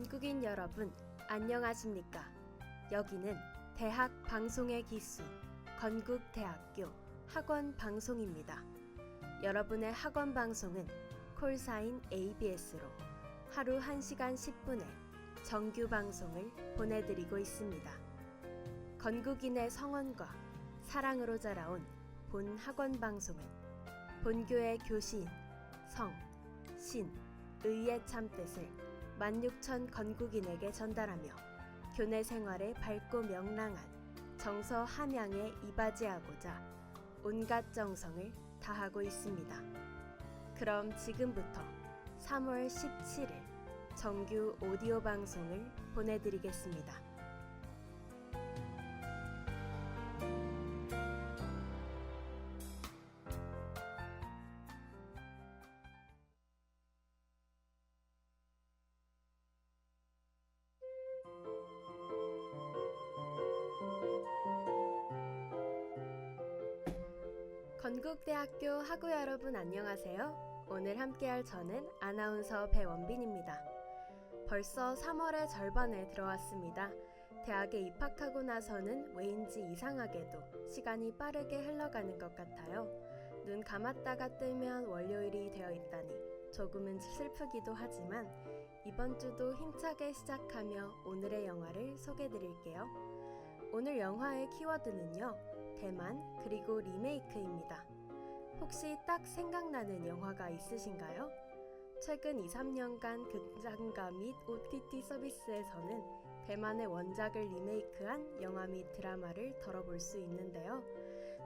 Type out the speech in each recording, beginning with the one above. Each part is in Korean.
건국인 여러분, 안녕하십니까? 여기는 대학 방송의 기수 건국대학교 학원 방송입니다. 여러분의 학원 방송은 콜사인 ABS로 하루 1시간 10분의 정규 방송을 보내드리고 있습니다. 건국인의 성원과 사랑으로 자라온 본 학원 방송은 본교의 교시인, 성, 신, 의의 참뜻을 16,000 건국인에게 전달하며 교내 생활에 밝고 명랑한 정서 함양에 이바지하고자 온갖 정성을 다하고 있습니다. 그럼 지금부터 3월 17일 정규 오디오 방송을 보내드리겠습니다. 건국대학교 학우 여러분 안녕하세요. 오늘 함께할 저는 아나운서 배원빈입니다. 벌써 3월의 절반에 들어왔습니다. 대학에 입학하고 나서는 왜인지 이상하게도 시간이 빠르게 흘러가는 것 같아요. 눈 감았다가 뜨면 월요일이 되어 있다니 조금은 슬프기도 하지만 이번 주도 힘차게 시작하며 오늘의 영화를 소개해드릴게요. 오늘 영화의 키워드는요, 대만 그리고 리메이크입니다. 혹시 딱 생각나는 영화가 있으신가요? 최근 2-3년간 극장가 및 OTT 서비스에서는 대만의 원작을 리메이크한 영화 및 드라마를 덜어볼 수 있는데요.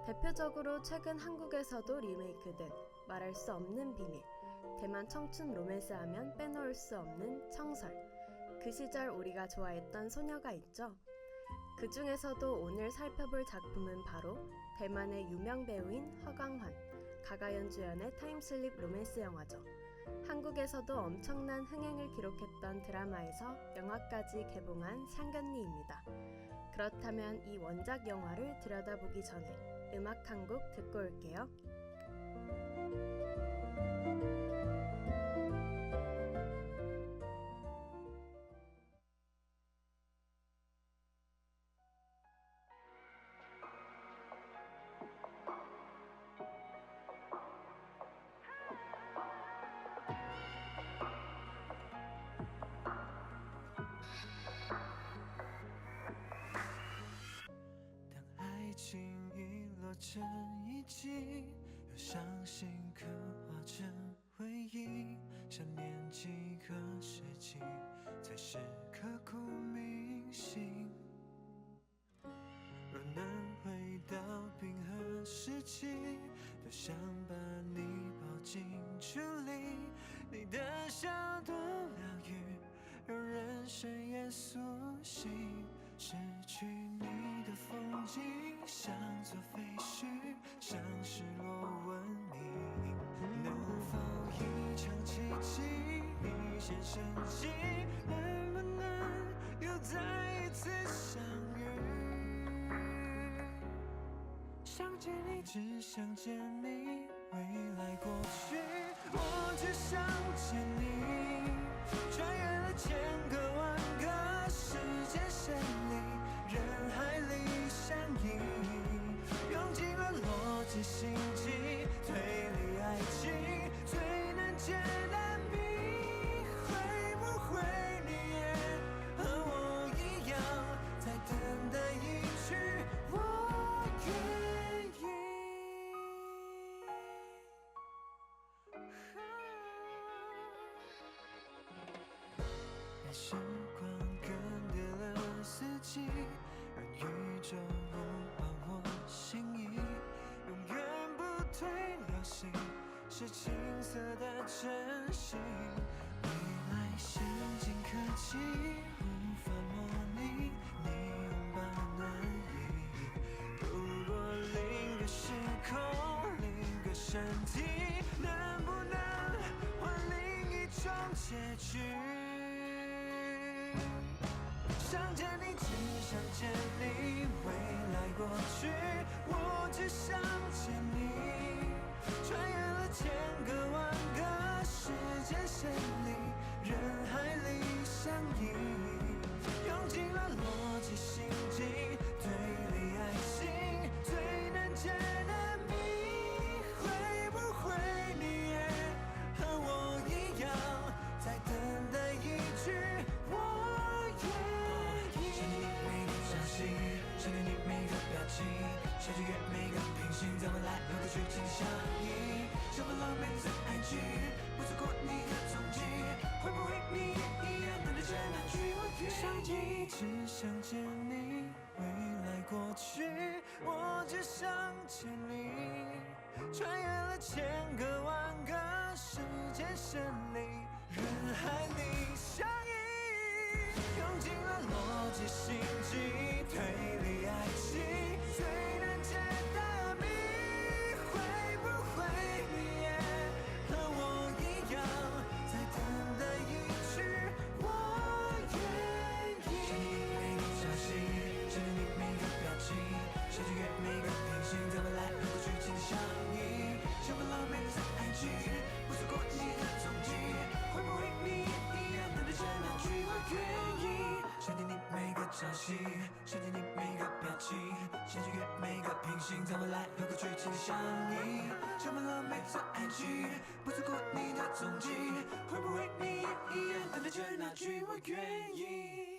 대표적으로 최근 한국에서도 리메이크된 말할 수 없는 비밀, 대만 청춘 로맨스 하면 빼놓을 수 없는 청설, 그 시절 우리가 좋아했던 소녀가 있죠. 그 중에서도 오늘 살펴볼 작품은 바로 대만의 유명 배우인 허강환, 가가연 주연의 타임슬립 로맨스 영화죠. 한국에서도 엄청난 흥행을 기록했던 드라마에서 영화까지 개봉한 상견니입니다. 그렇다면 이 원작 영화를 들여다보기 전에 음악 한 곡 듣고 올게요.这一季又相信刻画着回忆，想念几个世纪才是刻骨铭心。若能回到冰河时期，多想把你抱进处理，你的笑多疗愈，让人深夜苏醒。失去你的风景像座废墟，像失落文明，能否一场奇迹，一线生机，能不能又再一次相遇？想见你，只想见你，未来过去，我只想见你，穿越了千个万个时间线里，人海里相依，用尽了逻辑心机，推理爱情最难解难谜，会不会你也和我一样，在等待一句我愿意？让时光更迭了四季，让宇宙无换我心意，永远不退流行，是青涩的真心。未来先进科技无法模拟，你拥抱暖意，如果另个时空，另个身体，能不能换另一种结局？想见你，只想见你，未来过去，我只想见你，穿越了千个万个时间线里，人海里相依，用尽了逻辑、心机、推理、爱情，最难解的谜，会不会你也和我一样，在等待一句我愿意？想念你每个朝夕，想念你每个表情，想取悦每个平行，在未来和过去紧相依，像本了每次爱情，不错过你的踪迹，会不会你也一样等待着那句我愿意？想见你，只想见你，未来过去，我只想见你，穿越了千个万个时间线里，人海里相依，用尽了逻辑、心机、推理、爱情，最难解的谜，会不会你也和我一样，在等待一句我愿意？想念你每个朝夕，想念你每个表情，想取悦每个平行，在未来和过去紧相依，像本了每次爱情，不错过你的踪迹，会不会你也一样等待着那句我愿意？想念你每个朝夕，想念你每个表情，想取悦每个平行，在未来和过去紧相依，像本了每次爱情，不错过你的踪迹，会不会你也一样等待着那句我愿意？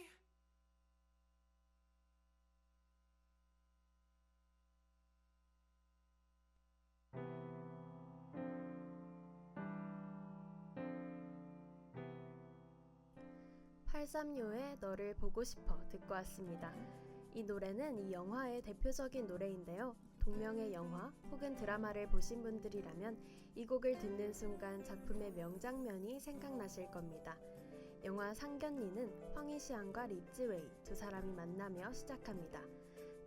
팔삼요의 너를 보고 싶어 듣고 왔습니다. 이 노래는 이 영화의 대표적인 노래인데요. 동명의 영화 혹은 드라마를 보신 분들이라면 이 곡을 듣는 순간 작품의 명장면이 생각나실 겁니다. 영화 상견니는 황희시안과 리즈웨이 두 사람이 만나며 시작합니다.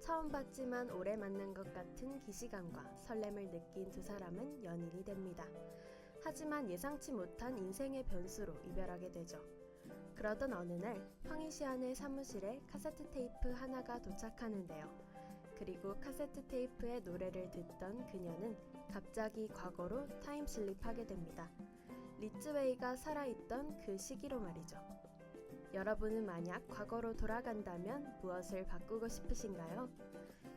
처음 봤지만 오래 만난 것 같은 기시감과 설렘을 느낀 두 사람은 연인이 됩니다. 하지만 예상치 못한 인생의 변수로 이별하게 되죠. 그러던 어느 날 황희시안의 사무실에 카세트 테이프 하나가 도착하는데요. 그리고 카세트 테이프의 노래를 듣던 그녀는 갑자기 과거로 타임슬립하게 됩니다. 리즈웨이가 살아있던 그 시기로 말이죠. 여러분은 만약 과거로 돌아간다면 무엇을 바꾸고 싶으신가요?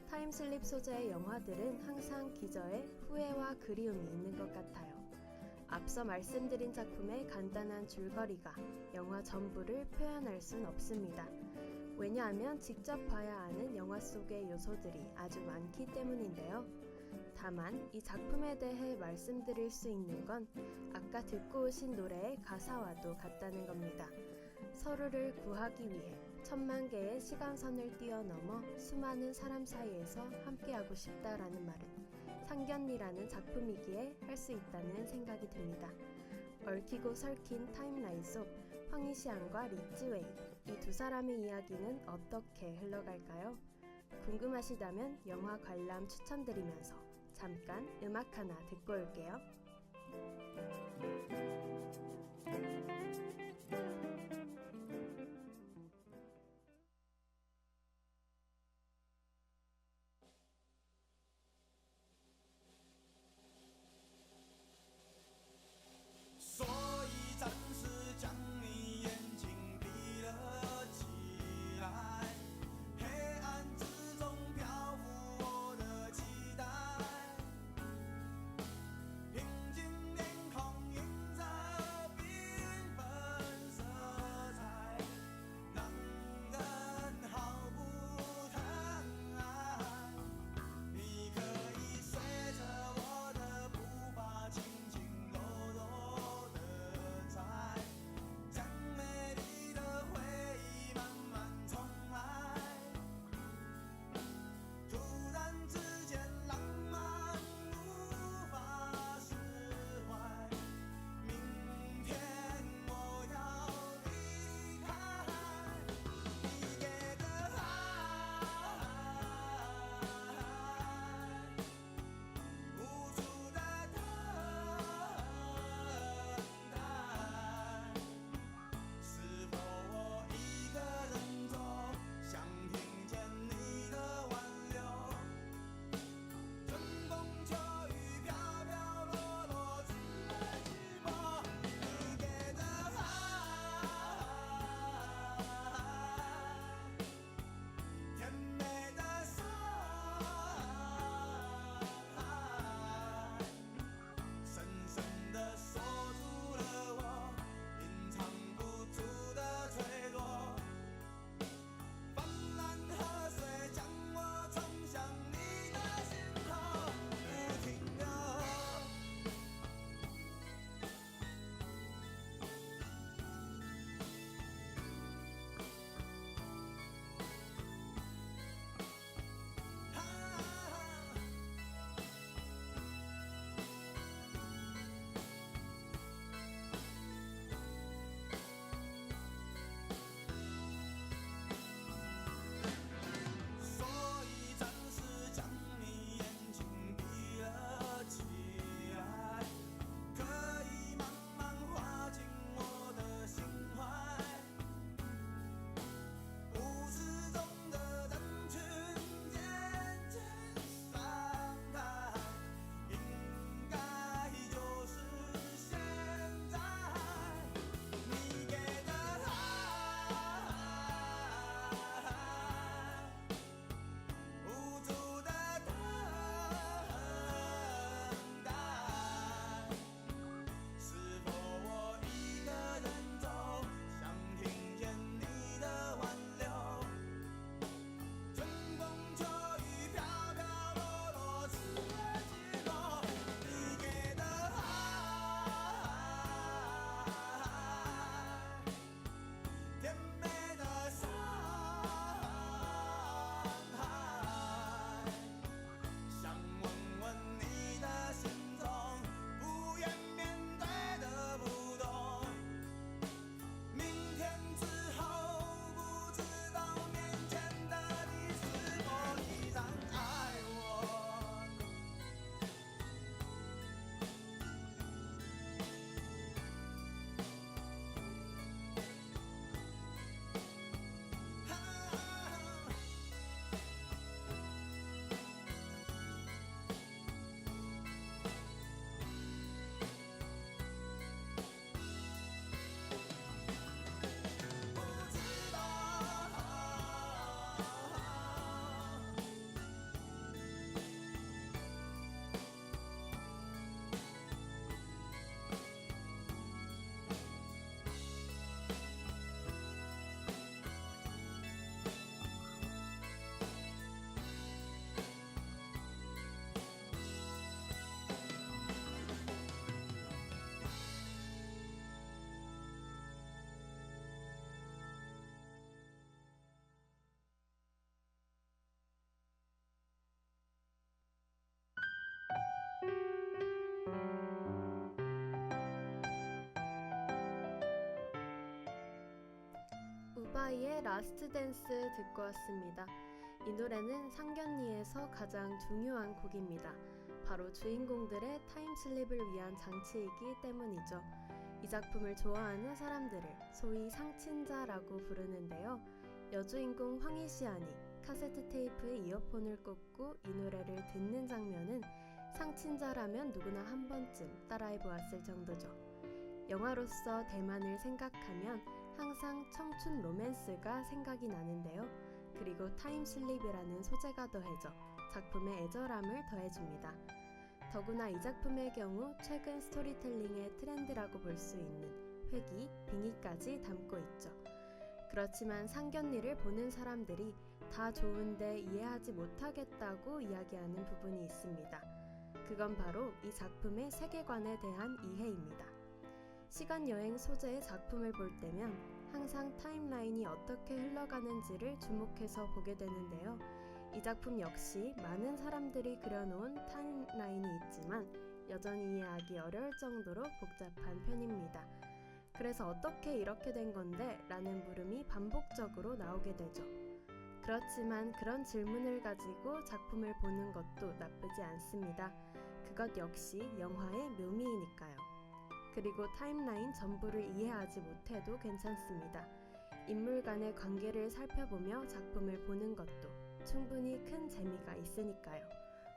타임슬립 소재의 영화들은 항상 기저에 후회와 그리움이 있는 것 같아요. 앞서 말씀드린 작품의 간단한 줄거리가 영화 전부를 표현할 순 없습니다. 왜냐하면 직접 봐야 아는 영화 속의 요소들이 아주 많기 때문인데요. 다만 이 작품에 대해 말씀드릴 수 있는 건 아까 듣고 오신 노래의 가사와도 같다는 겁니다. 서로를 구하기 위해 1000만 개의 시간선을 뛰어넘어 수많은 사람 사이에서 함께하고 싶다라는 말은 상견니라는 작품이기에 할 수 있다는 생각이 듭니다. 얽히고 설킨 타임라인 속 황희시안과 리즈웨이 이 두 사람의 이야기는 어떻게 흘러갈까요? 궁금하시다면 영화 관람 추천드리면서 잠깐 음악 하나 듣고 올게요. 아바이의 라스트 댄스 듣고 왔습니다. 이 노래는 상견례에서 가장 중요한 곡입니다. 바로 주인공들의 타임슬립을 위한 장치이기 때문이죠. 이 작품을 좋아하는 사람들을 소위 상친자라고 부르는데요. 여주인공 황희시안이 카세트 테이프에 이어폰을 꽂고 이 노래를 듣는 장면은 상친자라면 누구나 한 번쯤 따라해 보았을 정도죠. 영화로서 대만을 생각하면 항상 청춘 로맨스가 생각이 나는데요. 그리고 타임슬립이라는 소재가 더해져 작품의 애절함을 더해줍니다. 더구나 이 작품의 경우 최근 스토리텔링의 트렌드라고 볼 수 있는 회귀, 빙의까지 담고 있죠. 그렇지만 상견례를 보는 사람들이 다 좋은데 이해하지 못하겠다고 이야기하는 부분이 있습니다. 그건 바로 이 작품의 세계관에 대한 이해입니다. 시간여행 소재의 작품을 볼 때면 항상 타임라인이 어떻게 흘러가는지를 주목해서 보게 되는데요. 이 작품 역시 많은 사람들이 그려놓은 타임라인이 있지만 여전히 이해하기 어려울 정도로 복잡한 편입니다. 그래서 어떻게 이렇게 된 건데? 라는 물음이 반복적으로 나오게 되죠. 그렇지만 그런 질문을 가지고 작품을 보는 것도 나쁘지 않습니다. 그것 역시 영화의 묘미이니까요. 그리고 타임라인 전부를 이해하지 못해도 괜찮습니다. 인물 간의 관계를 살펴보며 작품을 보는 것도 충분히 큰 재미가 있으니까요.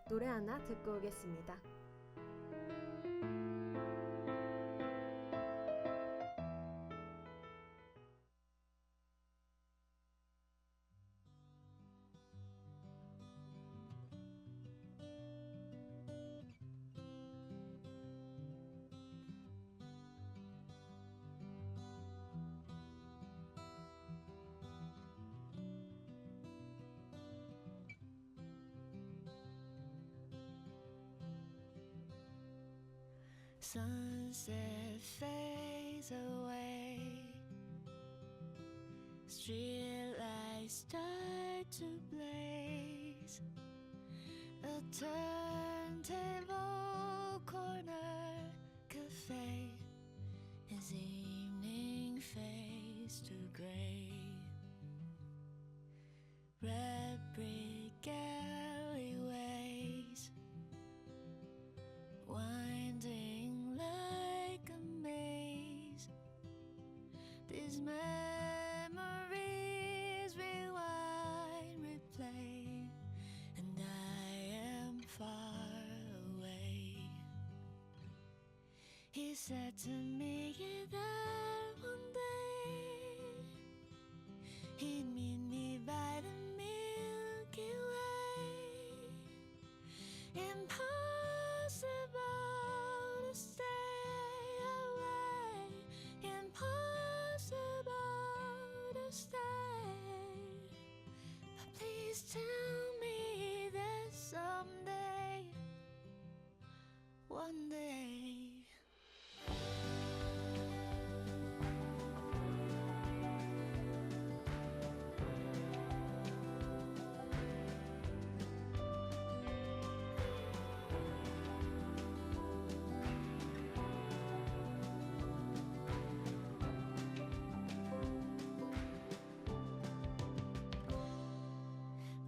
노래 하나 듣고 오겠습니다. Sunset fades away, streetlights start to blaze. A turntable corner cafe as evening fades to gray. Red brick alleyways winding like a maze. These memories rewind, replay, and I am far away. He said to me that one day he'd meet me by the Milky Way. Impossible to stay away, impossible to stay. But please tell me that someday, one day.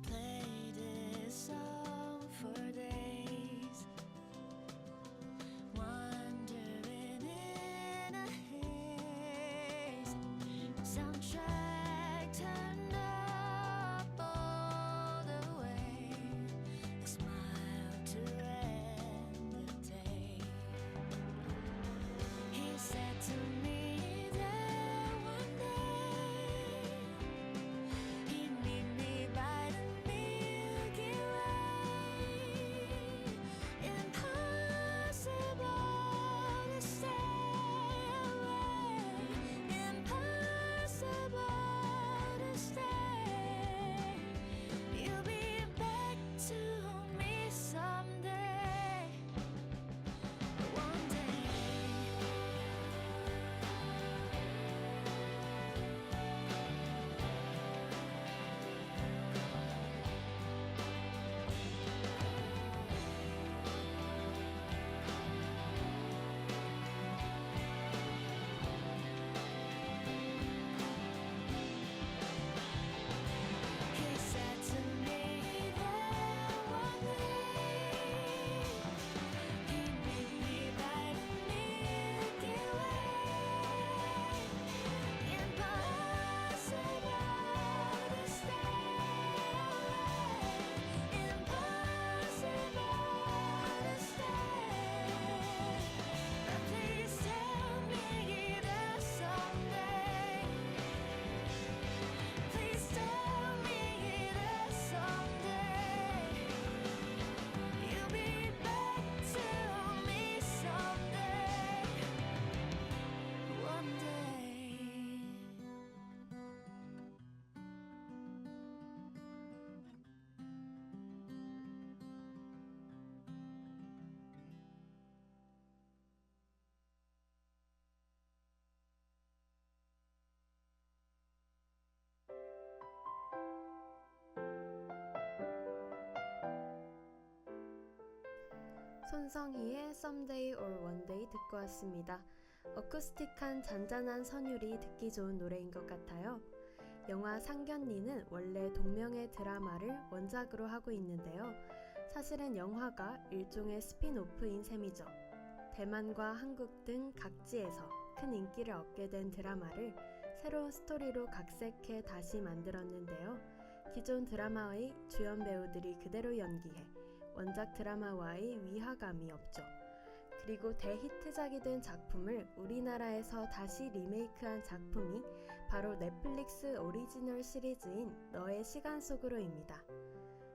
Play this song for days, wandering in a haze. Soundtrack turned up all the way, a smile to end the day. He said to me that one day he'd meet me by the Milky Way. Impossible to stay away, impossible 손성희의 Someday or One Day 듣고 왔습니다. 어쿠스틱한 잔잔한 선율이 듣기 좋은 노래인 것 같아요. 영화 상견니는 원래 동명의 드라마를 원작으로 하고 있는데요. 사실은 영화가 일종의 스핀오프인 셈이죠. 대만과 한국 등 각지에서 큰 인기를 얻게 된 드라마를 새로운 스토리로 각색해 다시 만들었는데요. 기존 드라마의 주연 배우들이 그대로 연기해 원작 드라마와의 위화감이 없죠. 그리고 대히트작이 된 작품을 우리나라에서 다시 리메이크한 작품이 바로 넷플릭스 오리지널 시리즈인 너의 시간 속으로입니다.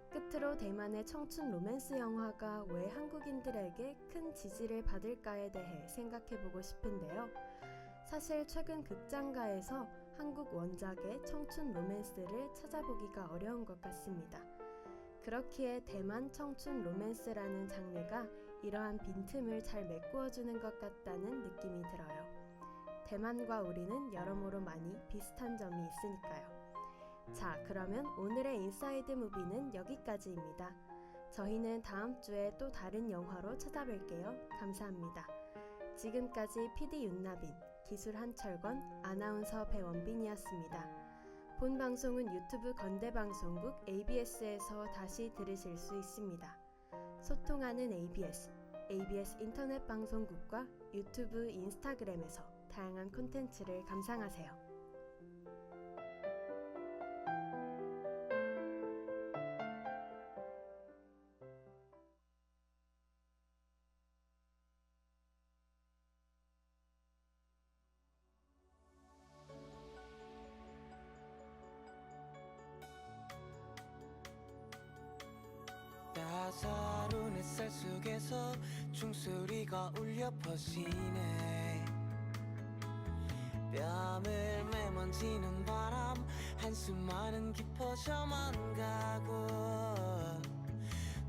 끝으로 대만의 청춘 로맨스 영화가 왜 한국인들에게 큰 지지를 받을까에 대해 생각해보고 싶은데요. 사실 최근 극장가에서 한국 원작의 청춘 로맨스를 찾아보기가 어려운 것 같습니다. 그렇기에 대만 청춘 로맨스라는 장르가 이러한 빈틈을 잘 메꾸어주는 것 같다는 느낌이 들어요. 대만과 우리는 여러모로 많이 비슷한 점이 있으니까요. 자, 그러면 오늘의 인사이드 무비는 여기까지입니다. 저희는 다음 주에 또 다른 영화로 찾아뵐게요. 감사합니다. 지금까지 PD 윤나빈, 기술 한철권, 아나운서 배원빈이었습니다. 본 방송은 유튜브 건대방송국 ABS에서 다시 들으실 수 있습니다. 소통하는 ABS, ABS 인터넷 방송국과 유튜브, 인스타그램에서 다양한 콘텐츠를 감상하세요. 따사로운 햇살 속에서 종소리가 울려 퍼지네. 뺨을 메만지는 바람, 한숨만은 깊어져만 가고,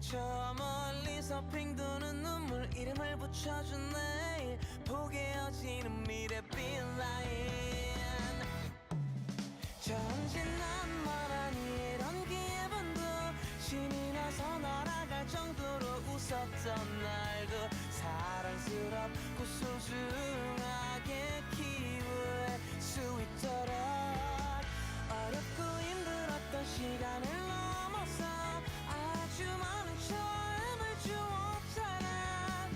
저 멀리서 핑 도는 눈물, 이름을 붙여준 내일, 포개어지는 미래 빛라인. 전진난만한 이런 기분도 신이 나서 날아갈 정도로 웃었던 날도 사랑스럽고 소중하게 키울 수 있도록 어렵고 힘들었던 시간을 넘어서 아주 많은 처음을 주었잖아.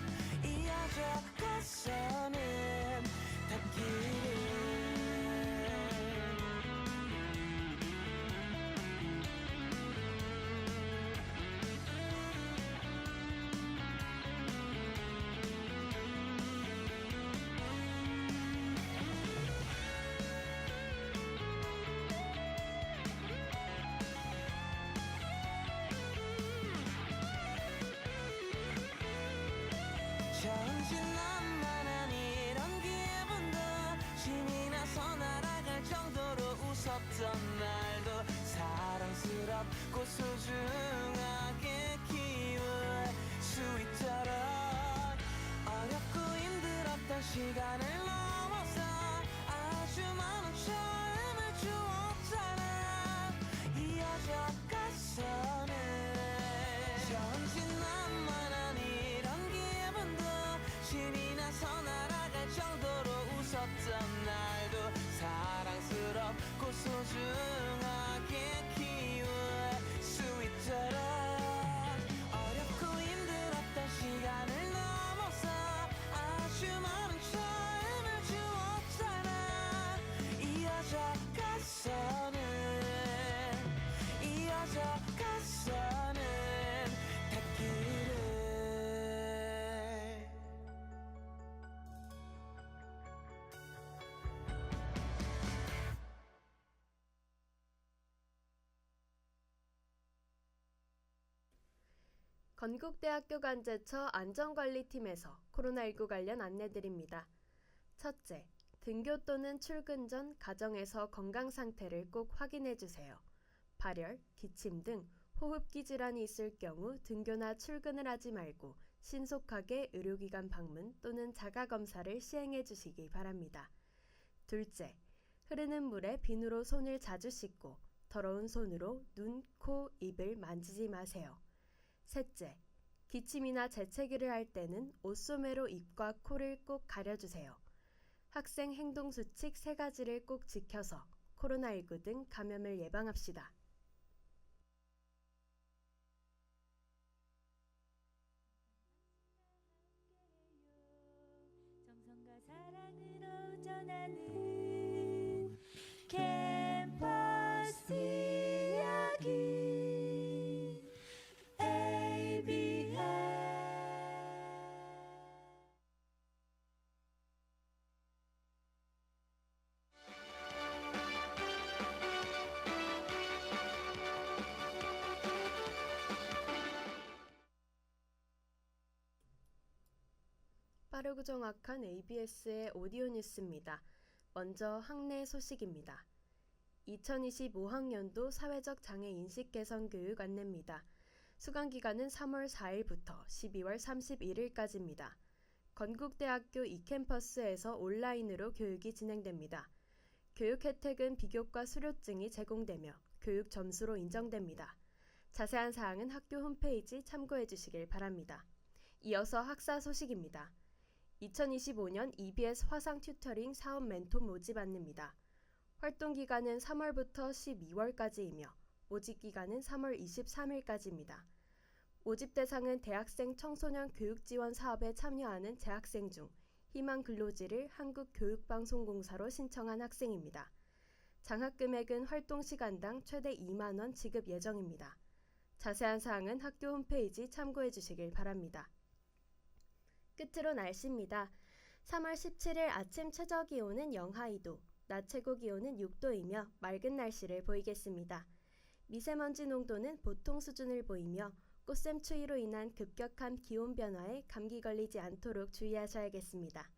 이어져 가서는 닿기를. 전진난만한 이런 기분도 신이 나서 날아갈 정도로 웃었던 날도 사랑스럽고 소중하게 키울 수 있도록 어렵고 힘들었던 시간을 넘어서 아주 많은 처음을 주었잖아. 이어져 가서는 전진난만한 이런 기분도 신이 나서 날아갈 정도로 웃었던 날도 사랑스럽고 소중하게 키울 수 있도록 어렵고 힘들었던 시간을 넘어서 아주 많은 처음을 주었잖아. 이어져 가서는 닿기를. 건국대학교 간제처 안전관리팀에서 코로나19 관련 안내드립니다. 첫째, 등교 또는 출근 전 가정에서 건강 상태를 꼭 확인해주세요. 발열, 기침 등 호흡기 질환이 있을 경우 등교나 출근을 하지 말고 신속하게 의료기관 방문 또는 자가검사를 시행해주시기 바랍니다. 둘째, 흐르는 물에 비누로 손을 자주 씻고 더러운 손으로 눈, 코, 입을 만지지 마세요. 셋째, 기침이나 재채기를 할 때는 옷소매로 입과 코를 꼭 가려주세요. 학생 행동수칙 3가지를 꼭 지켜서 코로나19 등 감염을 예방합시다. 정성과 사랑으로 전하는 캠퍼스 이야기 ABS. 빠르고 정확한 ABS의 오디오 뉴스입니다. 먼저 학내 소식입니다. 2025학년도 사회적 장애 인식 개선 교육 안내입니다. 수강 기간은 3월 4일부터 12월 31일까지입니다. 건국대학교 이캠퍼스에서 온라인으로 교육이 진행됩니다. 교육 혜택은 비교과 수료증이 제공되며 교육 점수로 인정됩니다. 자세한 사항은 학교 홈페이지 참고해 주시길 바랍니다. 이어서 학사 소식입니다. 2025년 EBS 화상 튜터링 사업 멘토 모집 안내입니다. 활동 기간은 3월부터 12월까지이며 모집 기간은 3월 23일까지입니다. 모집 대상은 대학생 청소년 교육 지원 사업에 참여하는 재학생 중 희망 근로지를 한국교육방송공사로 신청한 학생입니다. 장학 금액은 활동 시간당 최대 2만 원 지급 예정입니다. 자세한 사항은 학교 홈페이지 참고해 주시길 바랍니다. 끝으로 날씨입니다. 3월 17일 아침 최저 기온은 영하 2도, 낮 최고 기온은 6도이며 맑은 날씨를 보이겠습니다. 미세먼지 농도는 보통 수준을 보이며 꽃샘 추위로 인한 급격한 기온 변화에 감기 걸리지 않도록 주의하셔야겠습니다.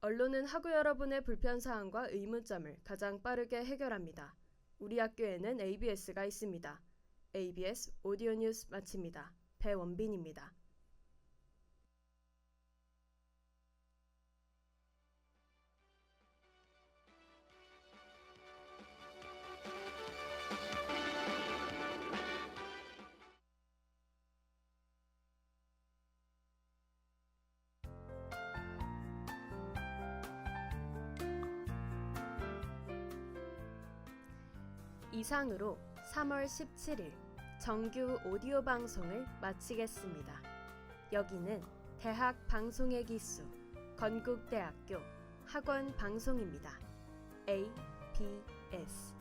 언론은 학우 여러분의 불편사항과 의문점을 가장 빠르게 해결합니다. 우리 학교에는 ABS가 있습니다. ABS 오디오 뉴스 마칩니다. 배원빈입니다. 이상으로 3월 17일 정규 오디오 방송을 마치겠습니다. 여기는 대학 방송의 기수 건국대학교 학원 방송입니다. ABS